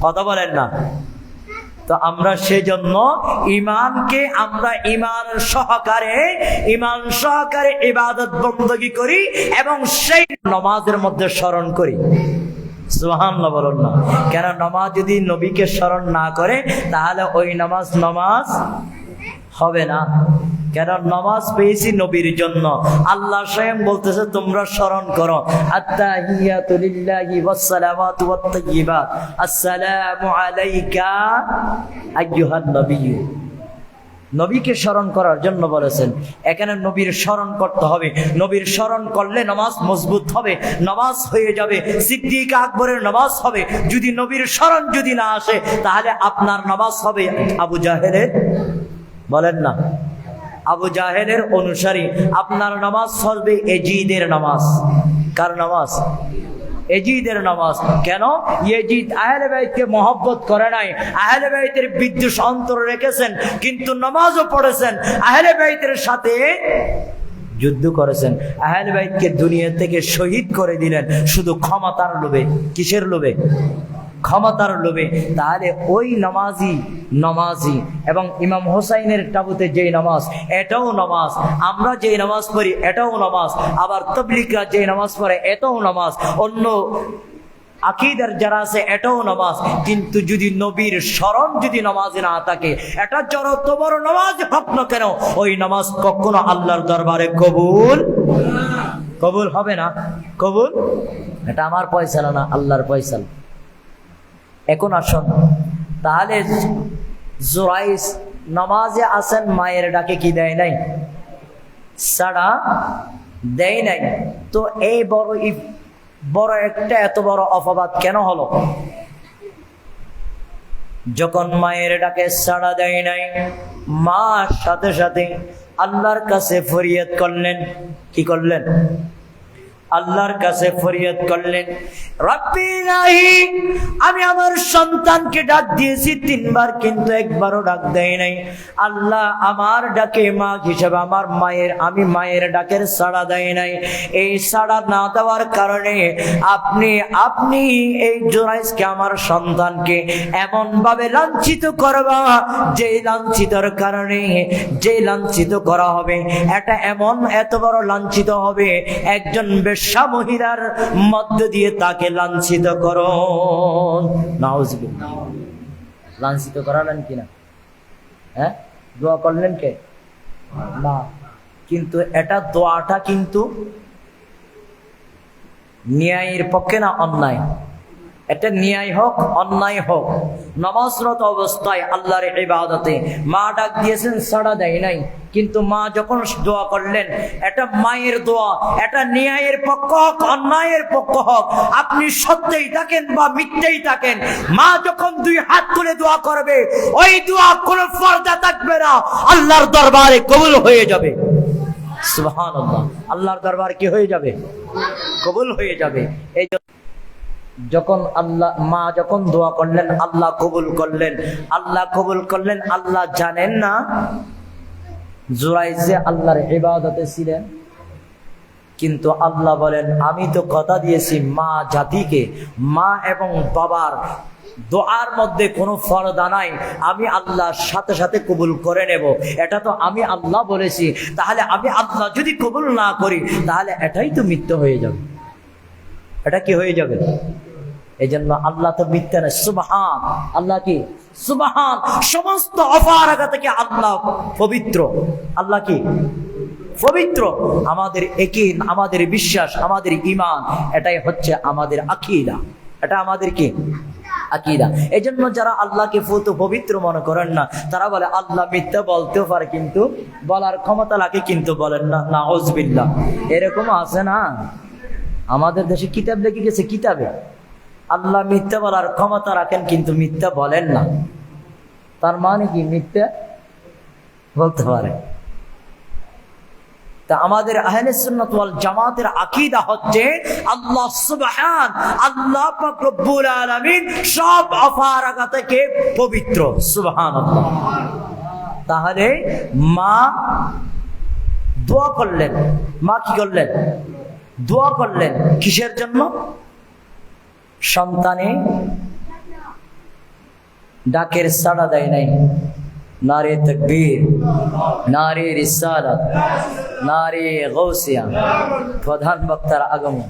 কথা বলেন না। তো আমরা সেজন্য ইমানকে আমরা ইমান সহকারে ইবাদত বন্দগি করি এবং সেই নামাজের মধ্যে স্মরণ করি। সুবহানাল্লাহ বলুন না। কেন? নামাজ যদি নবীকে স্মরণ না করে তাহলে ওই নামাজ হবে না। কেন? নামাজ পেয়েছি নবীর জন্য। আল্লাহ স্বয়ং বলতেছে, তোমরা স্মরণ করো, আত্তাহিয়াতু লিল্লাহি ওয়াসসালামাতু ওয়াত-তাইয়্যিবাত, আসসালামু আলাইকা আইয়ুহান নবিয়্যু। নবীকে স্মরণ করার জন্য বলেছেন। এখানে নবীর স্মরণ করতে হবে। নবীর স্মরণ করলে নামাজ মজবুত হবে, নামাজ হয়ে যাবে। সিদ্দিক আকবরের নামাজ হবে। যদি নবীর স্মরণ যদি না আসে তাহলে আপনার নামাজ হবে আবু জাহেলের, বলেন না, আবু জাহেলের অনুসারী। আপনার নামাজ হবে এজিদের নামাজ। কার নামাজ? এজিদের নামাজ। কেন? এজিদ আহলে বাইতকে মহব্বত করে নাই, আহলে বাইতের বিদ্বেষ অন্তরে রেখেছেন, কিন্তু নামাজও পড়েছেন, আহলে বাইতের সাথে যুদ্ধ করেছেন, আহলে বাইতকে দুনিয়া থেকে শহীদ করে দিলেন শুধু ক্ষমতার লোভে। কিসের লোভে? ক্ষমতার লোভে। তাহলে ওই নামাজি এবং ইমাম হোসাইনের তাবুতে যেই নামাজ, এটাও নামাজ। আমরা যেই নামাজ পড়ি এটাও নামাজ। আবার তাবলীগরা যেই নামাজ পড়ে এটাও নামাজ। অন্য আকীদার যারা আছে এটাও নামাজ। কিন্তু যদি নবীর স্মরণ যদি নামাজে না থাকে, এটা যত বড় নামাজ হোক না কেন, ওই নামাজ কখনো আল্লাহর দরবারে কবুল হবে না। কবুল এটা আমার ফয়সালা না, আল্লাহর ফয়সালা। এখন আসুন, তাহলে জুরাইস নামাজে আসেন, মায়ের ডাকে কি দেয় নাই? সাড়া দেয় নাই। তো এই বড় একটা এত বড় অপবাদ কেন হলো? যখন মায়ের ডাকে সাড়া দেয় নাই, মা সাথে সাথে আল্লাহর কাছে ফরিয়াদ করলেন। কি করলেন? আল্লাহর কাছে ফরিয়াদ করলেন, রব্বি ইলাহি, আমি আমার সন্তানকে ডাক দিয়েছি 3 বার, কিন্তু একবারও ডাক দেয় নাই। আল্লাহ আমার ডাকে মা হিসেবে আমি মায়ের ডাকের সাড়া দেয় নাই। এই সাড়া না দেওয়ার কারণে আপনি এই জুরাইজকে, আমার সন্তানকে এমন ভাবে লাঞ্ছিত করবা, যে লাঞ্ছিতর কারণে যে লাঞ্ছিত করা হবে, এটা এত বড় লাঞ্ছিত হবে, একজন বেশ্যা মহিলার মধ্য দিয়ে তাকে লাঞ্ছিত করো। নাউজুবিল্লাহ। লাঞ্ছিত করালেন কিনা? হ্যাঁ, দোয়া করলেন কে? না। কিন্তু এটা দোয়াটা কিন্তু ন্যায়ের পক্ষে না অন্যায়? এটা ন্যায় হোক অন্যায় হোক, নামাজরত অবস্থায় আল্লাহর ইবাদতে মা ডাক দিয়েছেন, সাড়া দেয় নাই, কিন্তু মা যখন দোয়া করলেন, এটা মায়ের দোয়া, এটা ন্যায়ের পক্ষ হোক অন্যায়ের পক্ষ হোক, আপনি সত্যিই থাকেন বা মিথ্যেই থাকেন, মা যখন দুই হাত তুলে দোয়া করবে, ওই দোয়া কোনো পর্দা থাকবে না, আল্লাহর দরবারে কবুল হয়ে যাবে। সুবহানাল্লাহ, আল্লাহর দরবার কি হয়ে যাবে? কবুল হয়ে যাবে। এই যখন আল্লাহ মা যখন দোয়া করলেন, আল্লাহ কবুল করলেন, আল্লাহ কবুল করলেন। আল্লাহ জানেন না জুরাইজ যে আল্লাহর ইবাদতে ছিলেন, কিন্তু আল্লাহ বলেন আমি তো কথা দিয়েছি মা জাতিকে, মা এবং বাবার দোয়ার মধ্যে কোনো পর্দা নাই, আমি আল্লাহর সাথে সাথে কবুল করে নেব, এটা তো আমি আল্লাহ বলেছি। তাহলে আমি আল্লাহ যদি কবুল না করি, তাহলে এটাই তো মিথ্যা হয়ে যাবে। এটা কি হয়ে যাবে? এই জন্য আল্লাহ তো মিথ্যা না। সুবহান, আল্লাহ কি সুবহান, সমস্ত অপারগতা থেকে আল্লাহ পবিত্র। আল্লাহ কি পবিত্র। আমাদের ইয়াকিন, আমাদের বিশ্বাস, আমাদের ঈমান, এটাই হচ্ছে আমাদের আকীদা। এটা আমাদের কি আকীদা। এই জন্য যারা আল্লাহকে পবিত্র মনে করেন না, তারা বলে আল্লাহ মিথ্যা বলতেও পারে, কিন্তু বলার ক্ষমতা লাগে, কিন্তু বলেন না। নাউযুবিল্লাহ, এরকম আছে না? আমাদের দেশে কিতাব লিখে গেছে, কিতাবে আল্লাহ মিথ্যা বলার ক্ষমতা রাখেন, কিন্তু মিথ্যা বলেন না। তার মানে কি? মিথ্যা বলতে পারে। তা আমাদের আহলে সুন্নাত ওয়াল জামাতের আকীদা হচ্ছে আল্লাহ সুবহান, আল্লাহ পাক রব্বুল আলামিন সব অপারগতা থেকে পবিত্র। সুবহানাল্লাহ। তাহলে মা দোয়া করলেন, মা কি করলেন? দোয়া করলেন। কিসের জন্য? সন্তানে ডাকের সাড়া দেয় নাই। নারে তাকবীর, নারে রিসালাত, নারে গাউসিয়া। প্রধান বক্তার আগমন।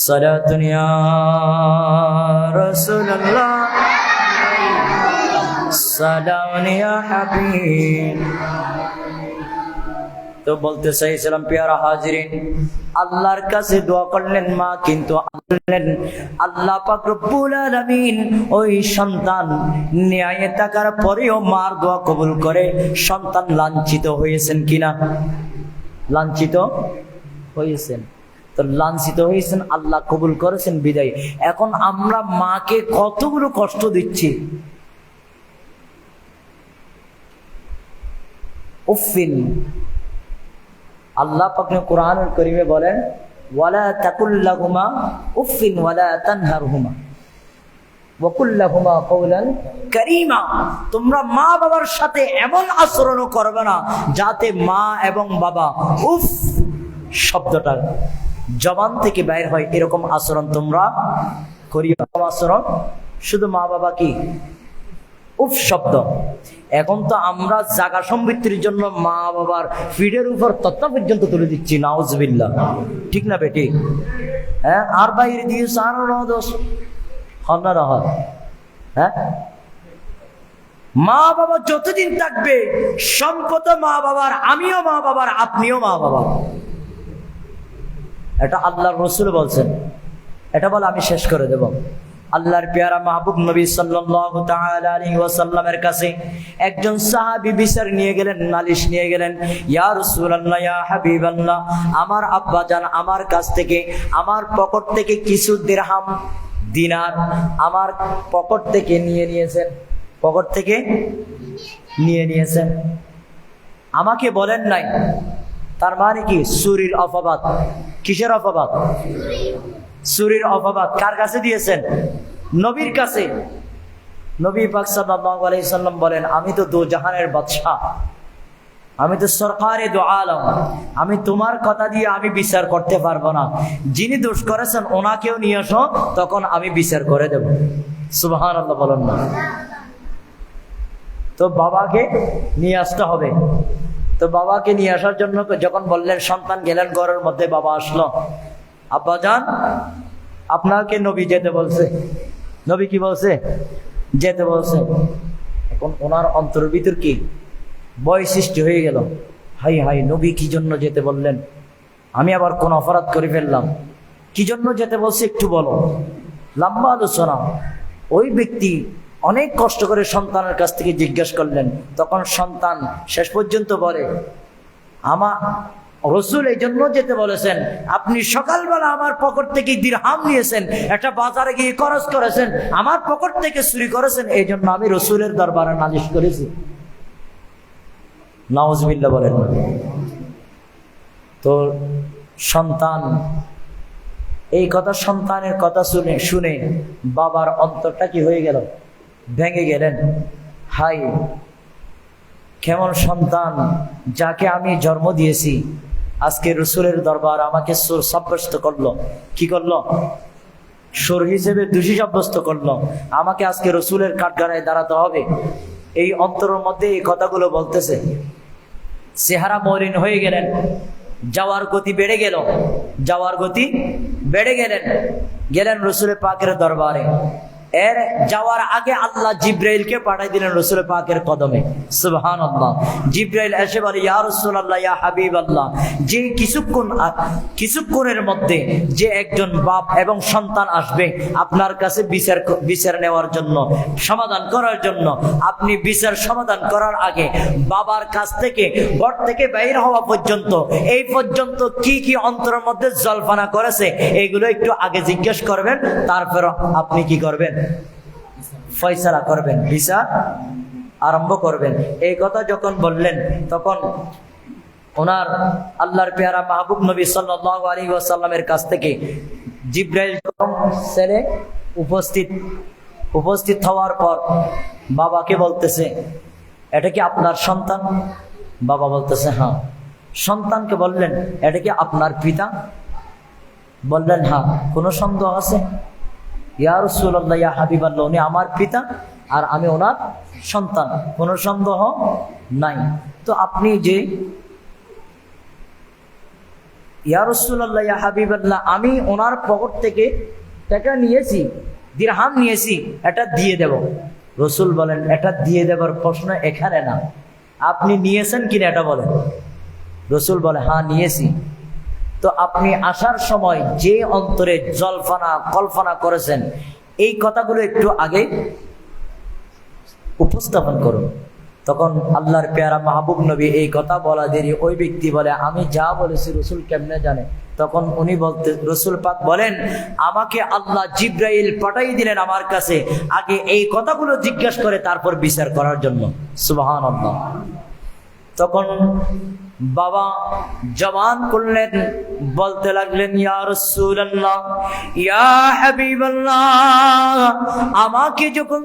সালাতুন ইয়া রাসূলুল্লাহ, সালামুন ইয়া হাবিব। তো বলতে চাইছিলাম প্রিয় হাজিরিন, আল্লাহর কাছে দোয়া করলেন মা, কিন্তু আল্লাহ পাক রব্বুল আলামিন ওই সন্তান ন্যায়ে থাকার পরেও মার দোয়া কবুল করে। সন্তান লাঞ্ছিত হয়েছেন কিনা? লাঞ্ছিত হয়েছেন। তো লাঞ্ছিত হয়েছেন, আল্লাহ কবুল করেছেন বিদায়। এখন আমরা মাকে কতগুলো কষ্ট দিচ্ছি। উফিন, আল্লাহ পাক কোরআনুল কারীমে বলেন ওয়ালা তাকুল লাহুমা উফিন ওয়ালা তানহারহুমা ওয়া কুল লাহুমা কাওলান কারীমা। তোমরা মা বাবার সাথে এমন আচরণ করবে না যাতে মা এবং বাবা উফ শব্দটা জবান থেকে বাইর হয়, এরকম আচরণ তোমরা করিও। আচরণ শুধু মা বাবা কি উফ শব্দ। এখন তো আমরা জাগা সম্পত্তির জন্য মা বাবার ফিডের উপর তত্ত্ব পর্যন্ত তুলে দিচ্ছি। নাউজুবিল্লাহ, ঠিক না বেটি? হ্যাঁ, আর বাইরে দিয়ে আরো দোষ হন্না না হয়। হ্যাঁ, মা বাবা যতদিন থাকবে সম্পদ মা বাবার, আমিও মা বাবার, আপনিও মা বাবার। এটা আল্লাহর রাসূল বলছেন। এটা বলে আমি শেষ করে দেব। আল্লাহর পেয়ারা মাহবুব নবী সাল্লাল্লাহু তাআলা আলাইহি ওয়াসাল্লামের কাছে একজন সাহাবী বিচার নিয়ে গেলেন, নালিশ নিয়ে গেলেন। ইয়া রাসূলুল্লাহ, ইয়া হাবিবাল্লাহ, আমার আব্বা জান আমার কাছ থেকে, আমার পকেট থেকে কিছু দিরহাম দিনার আমার পকেট থেকে নিয়ে নিয়েছেন, পকেট থেকে নিয়ে নিয়েছেন, আমাকে বলেন নাই। তার মানে কি? চুরির অপবাদ। কিসের অপবাদ? চুরির অপবাদ। কার কাছে দিয়েছেন? নবীর কাছে। নবী পাক সাল্লাল্লাহু আলাইহি সাল্লাম বলেন আমি তো দো জাহানের বাদশা, আমি তো সরকারে দো আলম, আমি তোমার কথা দিয়ে আমি বিচার করতে পারবো না। যিনি দোষ করেছেন ওনাকেও নিয়ে আসো, তখন আমি বিচার করে দেব। সুবহানাল্লাহ বলেন না? তো বাবাকে নিয়ে আসতে হবে। তো বাবাকে নিয়ে আসার জন্য যখন বললেন, সন্তান গেলেন ঘরের মধ্যে, বাবা আসলো, আব্বাজান আপনাকে নবী যেতে বলছে। নবী কি বলছে? যেতে বলছে। এখন ওনার অন্তরের ভিতর কি ভয় সৃষ্টি হয়ে গেল, হাই হাই নবী কি জন্য যেতে বললেন, আমি আবার কোন অপরাধ করে ফেললাম, কি জন্য যেতে বলছে একটু বলো। লম্বা আলোচনা। ওই ব্যক্তি অনেক কষ্ট করে সন্তানের কাছ থেকে জিজ্ঞেস করলেন। তখন সন্তান শেষ পর্যন্ত বলে, আমার রসুল এই জন্য যেতে বলেছেন, আপনি সকালবেলা আমার পকেট থেকে দিরহাম নিয়েছেন, একটা বাজারে গিয়ে খরচ করেছেন, আমার পকেট থেকে চুরি করেছেন, এই জন্য আমি রসুলের দরবারে নালিশ করেছি। নাউজুবিল্লাহ বলেন। তো সন্তান এই কথা, সন্তানের কথা শুনে বাবার অন্তরটা কি হয়ে গেল, ভেঙে গেলেন। হাই কেমন সন্তান, যাকে আমি জন্ম দিয়েছি, আজকে রসুলের দরবার আমাকে চোর সাব্যস্ত করলো। কি করলো? চোর হিসেবে দোষী সাব্যস্ত করলো। আমাকে আজকে রসুলের কাঠগড়ায় দাঁড়াতে হবে। এই অন্তরের মধ্যে এই কথাগুলো বলতেছে। চেহারা মলিন হয়ে গেলেন, যাওয়ার গতি বেড়ে গেল, যাওয়ার গতি বেড়ে গেলেন রসুলের পাকের দরবারে। এর যাওয়ার আগে আল্লাহ জিব্রাইলকে পাঠাই দিলেন রসুলের পাকের কদমে। সুবহানাল্লাহ। জিব্রাইল এসে বলে, ইয়া রাসূলুল্লাহ, ইয়া হাবিবাল্লাহ, যে কিছুক্ষণের মধ্যে যে একজন বাপ এবং সন্তান আসবে আপনার কাছে বিচার নেওয়ার জন্য, সমাধান করার জন্য, আপনি বিচার সমাধান করার আগে বাবার কাছ থেকে, ঘর থেকে বাইর হওয়া পর্যন্ত, এই পর্যন্ত কি কি অন্তরের মধ্যে জল্পনা করেছে এইগুলো একটু আগে জিজ্ঞেস করবেন, তারপর আপনি কি করবেন? ফয়সালা করবেন, বিচার আরম্ভ করবেন। এই কথা যখন বললেন, তখন ওনার আল্লাহর পেয়ারা মাহবুব নবী সাল্লাল্লাহু আলাইহি ওয়াসাল্লামের কাছ থেকে জিব্রাইল ছেলে উপস্থিত হওয়ার পর বাবাকে বলতেছে, এটা কি আপনার সন্তান? বাবা বলতেছে হ্যাঁ। সন্তানকে বললেন, এটা কি আপনার পিতা? বললেন হ্যাঁ। কোনো সন্দেহ আছে? ইয়া রাসূলুল্লাহ, ইয়া হাবিবাল্লাহ, উনি আমার পিতা আর আমি ওনার সন্তান, কোনো সন্দেহ নাই। তো আপনি যে ইয়া রাসূলুল্লাহ, ইয়া হাবিবাল্লাহ, আমি ওনার পকেট থেকে টাকা নিয়েছি, দিরহাম নিয়েছি, এটা দিয়ে দেব। রসুল বলেন, এটা দিয়ে দেবার প্রশ্ন এখানে না, আপনি নিয়েছেন কিনা এটা বলেন। রসুল বলে, হ্যাঁ নিয়েছি। তো আপনি আসার সময় যে অন্তরে কল্পনা করেছেন, এই কথাগুলো একটু আগে উপস্থাপন করুন। তখন আল্লাহর পেয়ারা মাহবুব নবী এই কথা বলা দেরি, ওই ব্যক্তি বলে, আমি যা বলেছি রসুল কেমনে জানে? তখন উনি রসুল পাক বলেন, আমাকে আল্লাহ জিব্রাইল পাঠাই দিলেন আমার কাছে, আগে এই কথাগুলো জিজ্ঞাসা করে তারপর বিচার করার জন্য। সুবহানাল্লাহ। তখন বাবা জবান করলেন, বলতে লাগলেন, ইয়া রাসূলুল্লাহ, ইয়া হাবিবাল্লাহ, আমাকে যখন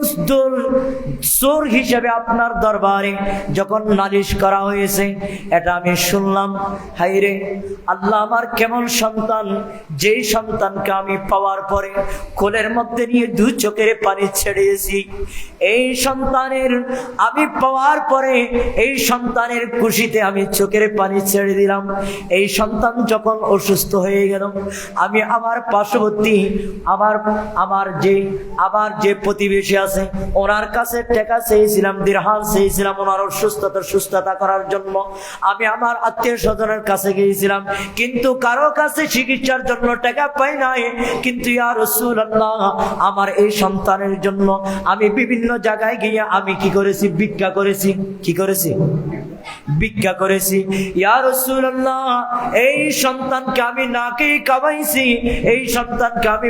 চোর হিসেবে আপনার দরবারে যখন নালিশ করা হয়েছে, এটা আমি শুনলাম। হায়রে আল্লাহ, আমার কেমন সন্তান, যেই সন্তানকে আমি পাওয়ার পরে কোলের মধ্যে নিয়ে দু চোখের পানি ছেড়েছি, এই সন্তানের আমি পাওয়ার পরে এই সন্তানের খুশিতে আমি চোখের পানি ছেড়ে দিলাম। এই সন্তান যখন অসুস্থ হয়ে গেল, আমি আমার পার্শ্ববর্তী আমার যে প্রতিবেশী আছে ওনার কাছে টাকা চেয়েছিলাম, দিরহাম চেয়েছিলাম ওনার সুস্থতা করার জন্য। আমি আমার আত্মীয় স্বজনের কাছে গিয়েছিলাম, কিন্তু কারো কাছে চিকিৎসার জন্য টাকা পাই নাই। কিন্তু ইয়া রাসূলুল্লাহ, আমার এই সন্তানের জন্য আমি বিভিন্ন জায়গায় গিয়ে আমি কি করেছি? ভিক্ষা করেছি। কি করেছি? ভিক্ষা করেছি। ইয়া রাসূলুল্লাহ, এই সন্তানকে আমি নাকে কামাইছি, এই সন্তানকে আমি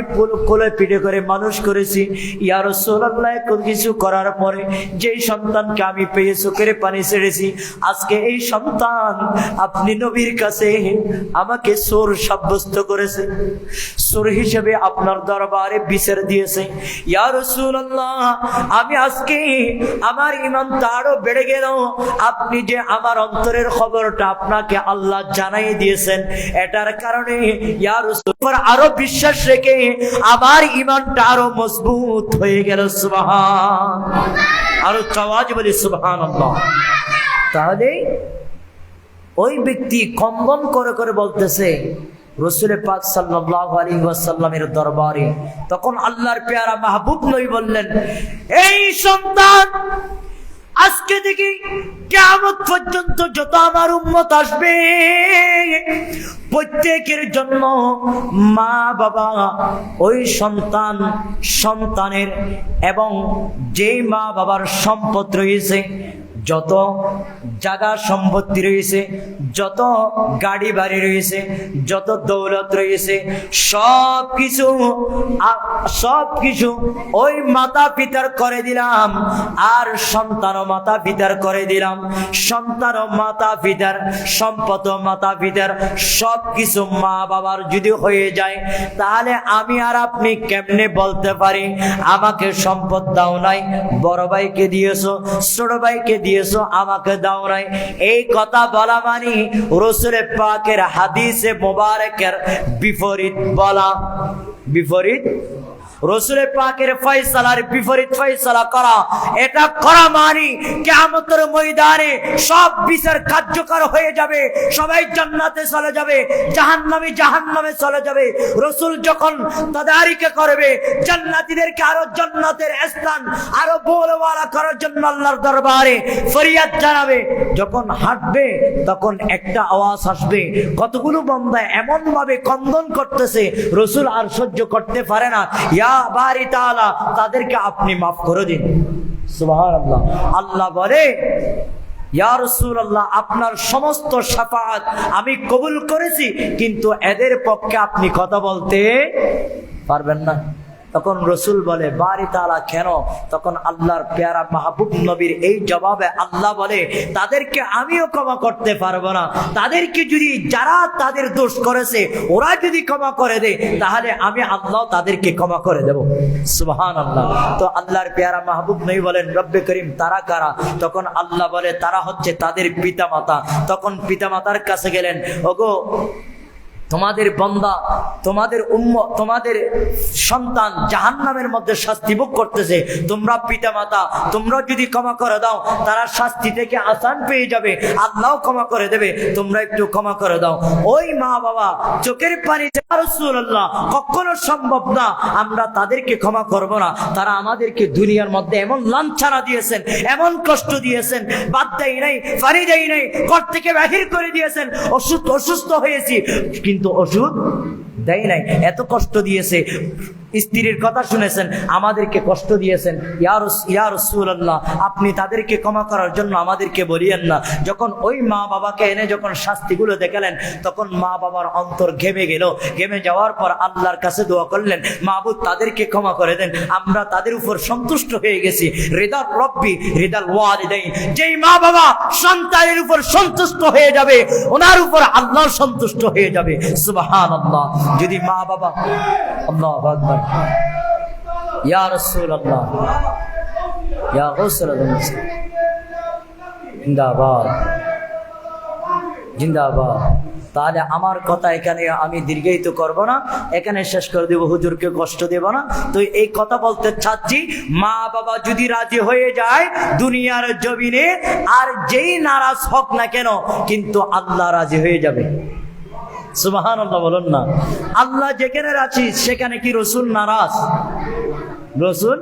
কোলে পিঠে করে মানুষ করেছি। ইয়া রাসূলুল্লাহ, কিছু করার পরে যেই সন্তানকে আমি পেয়ে চোখের পানি ছেড়েছি, আজকে এই সন্তান আপনি নবীর কাছে আমাকে চোর সাব্যস্ত করেছে, চোর হিসেবে আপনার দরবারে বিচার দিয়েছে। ইয়া রাসূলুল্লাহ, আমি আজকে আমার ঈমানটা আরো বেড়ে গেল। আপনি যে আমার অন্তরের খবরটা আপনাকে আল্লাহ জানাই দিয়েছেন, এটার কারণে ইয়া রাসূল আরো বিশ্বাস রেখে আমার ঈমানটা আরো মজবুত হয়ে গেল। সুবহান, আরো আওয়াজ বলি সুবহানাল্লাহ। তাহলে ওই ব্যক্তি কম্বন করে করে বলতেছে রসুল পাক সাল্লাল্লাহু আলাইহি ওয়াসাল্লামের দরবারে। তখন আল্লাহর পেয়ারা মাহবুব নবী বললেন, এই সন্তান, আজকে থেকে কিয়ামত পর্যন্ত যত আমার উম্মত আসবে, প্রত্যেকের জন্য মা বাবা, ওই সন্তানের এবং যেই মা বাবার সম্পদ রয়েছে, যত জায়গা সম্পত্তি রয়েছে, যত গাড়ি বাড়ি রয়েছে, যত দৌলত রয়েছে, সবকিছু ওই মাতা পিতার করে দিলাম, আর সন্তানও মাতা পিতার করে দিলাম। সন্তানও মাতা পিতার, সম্পদ মাতা পিতার, সবকিছু মা বাবার যদি হয়ে যায়, তাহলে আমি আর আপনি কেমনে বলতে পারি আমাকে সম্পদ দাও নাই, বড় ভাইকে দিয়েছো, ছোট ভাইকে দিয়েছো, আমাকে দাও নাই? এই কথা বলা মানে রাসূল পাকের হাদিসে মোবারকের বিপরীত বলা। বিপরীত রাসূল পাকের ফয়সালার বিপরীত ফয়সালা করা, এটা করা মানে কিয়ামতের ময়দানে সব বিচার কার্যকর হয়ে যাবে, সবাই জান্নাতে চলে যাবে, জাহান্নামে চলে যাবে। রাসূল যখন তাদারিকে করবে, জান্নাতীদেরকে আরো জান্নাতের স্থান আরো বড়ওয়ালা করার জন্য আল্লাহর দরবারে ফরিয়াদ জানাবে। যখন হাঁটবে তখন একটা আওয়াজ আসবে, কতগুলো বান্দা এমন ভাবে ক্রন্দন করতেছে, রাসূল আর সহ্য করতে পারে না, ইয়া বারি তাআলা তাদেরকে আপনি মাফ করে দিন। সুবহানাল্লাহ। আল্লাহ বলে, ইয়া রাসূলুল্লাহ, আপনার সমস্ত শাফাআত আমি কবুল করেছি, কিন্তু এদের পক্ষে আপনি কথা বলতে পারবেন না। তখন রাসূল বলে, বারি তাআলা কেন? তখন আল্লাহর পেয়ারা মাহবুব নবীর এই জবাবে আল্লাহ বলে, তাদেরকে আমিও ক্ষমা করতে পারবো না। তাদেরকে যদি, যারা তাদের দোষ করেছে, ওরা যদি ক্ষমা করে দেয়, তাহলে আমি আল্লাহ তাদেরকে ক্ষমা করে দেব। সুবহানাল্লাহ। তো আল্লাহর পেয়ারা মাহবুব নবী বলেন, রব্বে করিম, তারা কারা? তখন আল্লাহ বলে, তারা হচ্ছে তাদের পিতামাতা। তখন পিতামাতার কাছে গেলেন, ওগো তোমাদের বান্দা, তোমাদের তোমাদের সন্তান জাহান্নামের মধ্যে শাস্তি ভোগ করতেছে, তোমরা পিতামাতা, তোমরা যদি ক্ষমা করে দাও, তারা শাস্তি থেকে আসান পেয়ে যাবে, আল্লাহ ক্ষমা করে দেবে, তোমরা একটু ক্ষমা করে দাও। ওই মা বাবা চোখের পানি, ইয়া রাসূলুল্লাহ, কখনো সম্ভব না, আমরা তাদেরকে ক্ষমা করব না। তারা আমাদেরকে দুনিয়ার মধ্যে এমন লাঞ্ছনা দিয়েছেন, এমন কষ্ট দিয়েছেন, বাদ দেয় নাই, পানি দেয় নাই, ঘর থেকে বাহির করে দিয়েছেন, অসুস্থ হয়েছি কিন্তু ওষুধ দেয় নাই, এত কষ্ট দিয়েছে। স্ত্রীর কথা শুনেছেন, আমাদেরকে কষ্ট দিয়েছেন, ইয়া রাসূলুল্লাহ, আপনি তাদেরকে ক্ষমা করার জন্য আমাদেরকে বলিয়েন না। যখন ওই মা বাবাকে এনে যখন শাস্তিগুলো দেখালেন, তখন মা বাবার অন্তর ঘেমে গেল। ঘেমে যাওয়ার পর আল্লাহর কাছে দোয়া করলেন, মাবুদ তাদেরকে ক্ষমা করে দেন, আমরা তাদের উপর সন্তুষ্ট হয়ে গেছি। রিদাল রব্বি রিদাল ওয়ালিদাইন, যেই মা বাবা সন্তানের উপর সন্তুষ্ট হয়ে যাবে, ওনার উপর আল্লাহ সন্তুষ্ট হয়ে যাবে। সুবহানাল্লাহ। যদি মা বাবা, আল্লাহু আকবার, ইয়া রাসূলুল্লাহ, ইয়া গাউসুল আযম, জিন্দাবাদ জিন্দাবাদ। তাহলে আমার কথা এখানে আমি দীর্ঘায়িত করব না, এখানে শেষ করে দেব, হুজুরকে কষ্ট দেব না। তো এই কথা বলতে চাচ্ছি, মা বাবা যদি রাজি হয়ে যায় দুনিয়ার জমিনে, আর যেই নারাজ হোক না কেন, কিন্তু আল্লাহ রাজি হয়ে যাবে। সুবহানাল্লাহ বলুন না। আল্লাহ যেখানে রাজি, সেখানে কি রাসূল নারাজ? রাসূল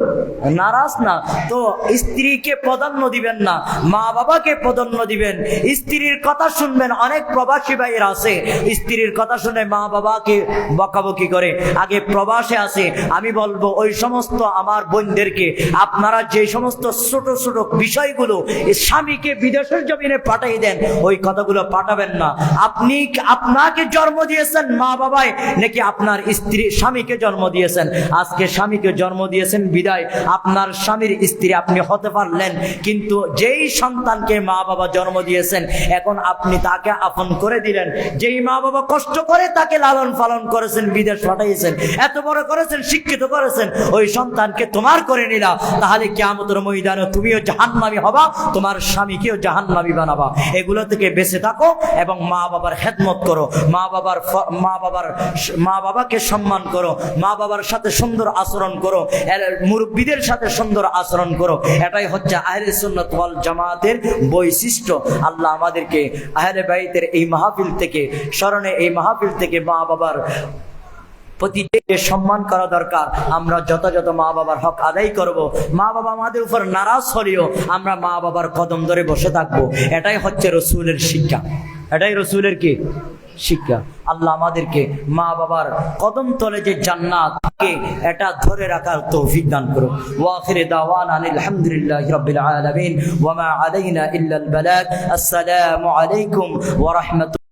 নারাজ না। তো স্ত্রীকে প্রাধান্য দিবেন না, মা বাবাকে প্রাধান্য দিবেন, স্ত্রীর কথা শুনবেন। অনেক প্রবাসী ভাইয়ের আছে, স্ত্রীর কথা শুনে মা বাবাকে বকাবকি করে, আগে প্রবাসে আছে। আমি বলবো ওই সমস্ত আমার বোনদেরকে, আপনারা যে সমস্ত ছোট ছোট বিষয়গুলো স্বামীকে বিদেশের জমিনে পাঠিয়ে দেন, ওই কথাগুলো পাঠাবেন না। আপনাকে জন্ম দিয়েছেন মা বাবাই, নাকি আপনার স্বামীকে জন্ম দিয়েছেন? আজকে স্বামীকে জন্ম দিয়েছেন বিদায় আপনার স্বামীর স্ত্রী আপনি হতে পারলেন, কিন্তু যেই সন্তানকে মা বাবা জন্ম দিয়েছেন, এখন আপনি তাকে আপন করে দিলেন। যেই মা বাবা কষ্ট করে তাকে লালন পালন করেছেন, বিদেশ পাঠিয়েছেন, এত বড় করেছেন, শিক্ষিত করেছেন, ওই সন্তানকে তোমার করে নিলা, তাহলে কিয়ামতের ময়দানে তুমিও জাহান্নামী হবা, তোমার স্বামীকেও জাহান্নামী বানাবা। এগুলো থেকে বেঁচে থাকো এবং মা বাবার খেদমত করো, মা বাবাকে সম্মান করো, মা বাবার সাথে সুন্দর আচরণ করো। মুরব্বীদের সাথে সুন্দর আচরণ করো। এটাই হচ্ছে আহলে সুন্নাত ওয়াল জামাতের বৈশিষ্ট্য। আল্লাহ আমাদেরকে আহলে বাইতের এই মাহফিল থেকে, স্মরণে এই মাহফিল থেকে মা বাবার প্রতি যে সম্মান করা দরকার, আমরা যথাযথ মা বাবার হক আদায় করব। মা বাবা আমাদের উপর নারাজ হলেও আমরা মা বাবার কদম ধরে বসে থাকবো। এটাই হচ্ছে রসুলের শিক্ষা, এটাই রসুলের কি শিক্ষা। আল্লাহ আমাদেরকে মা বাবার কদম তলে যে জান্নাত থাকে এটা ধরে রাখার তৌফিক দান করুন। ওয়া আখির দাওয়ানা আলহামদুলিল্লাহি রাব্বিল আলামিন ওয়া মা আলাইনা ইল্লাল বালাগ। আসসালামু আলাইকুম ওয়া রাহমাতুল্লাহ।